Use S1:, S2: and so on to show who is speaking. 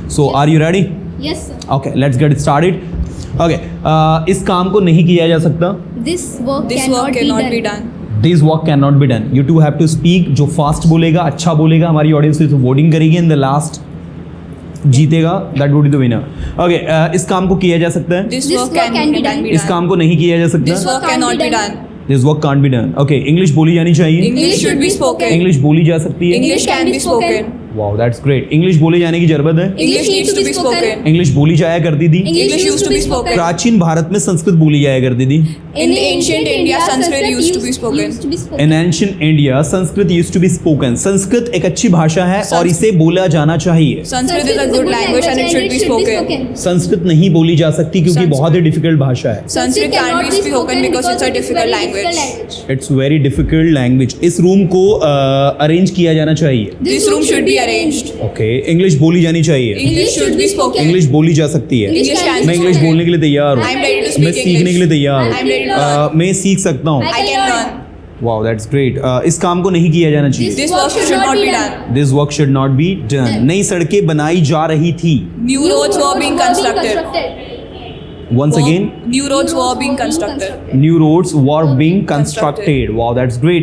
S1: So are you ready?
S2: Yes, sir.
S1: Okay, let's get started. Okay, इस काम को नहीं किया जा सकता.
S2: This work
S3: This
S2: cannot,
S3: work cannot be done.
S1: This work cannot be done. You two have to speak. जो fast बोलेगा, अच्छा बोलेगा, हमारी ऑडियंस तो वोटिंग करेगी in the last जीतेगा, that would be the winner. Okay, इस काम को किया जा सकता है.
S3: This work can be done.
S1: इस काम को नहीं किया जा सकता.
S3: This work cannot be done.
S1: This work can't be done. Okay, English बोली जानी चाहिए.
S3: English should be spoken.
S1: English बोली जा सकती है.
S3: English can be spoken.
S1: Wow, that's great. English बोले जाने की जरूरत है.
S3: English needs to be spoken.
S1: English बोली जाया करती थी.
S3: English used to be spoken.
S1: प्राचीन भारत में संस्कृत बोली जाया करती थी.
S3: In the ancient India, Sanskrit used to be spoken.
S1: In ancient India, Sanskrit used to be spoken. Sanskrit एक अच्छी भाषा है और इसे बोला जाना चाहिए.
S3: Sanskrit is a good language and it should be spoken.
S1: Sanskrit नहीं बोली जा सकती क्योंकि बहुत ही डिफिकल्ट भाषा है.
S3: Sanskrit can't be spoken because it's a difficult language.
S1: It's very difficult language. इस रूम को अरेंज किया जाना चाहिए.
S3: This room should be arranged.
S1: Okay, English बोली जानी चाहिए.
S3: English should be spoken.
S1: English बोली जा सकती है.
S3: English can be
S1: मैं इंग्लिश
S3: spoken.
S1: बोलने के लिए तैयार हूँ.
S3: I'm ready to speak
S1: मैं सीखने
S3: English.
S1: के लिए तैयार
S3: I'm ready to
S1: हूँ.
S3: learn.
S1: मैं सीख सकता हूँ.
S3: I can learn.
S1: Wow, that's great. इस काम को नहीं किया जाना चाहिए.
S3: This work should not be done.
S1: This work should not be done. नई सड़कें बनाई जा रही थी.
S3: New roads were being constructed.
S1: Once again,
S3: New roads were being constructed.
S1: New roads were being constructed. Wow, that's great.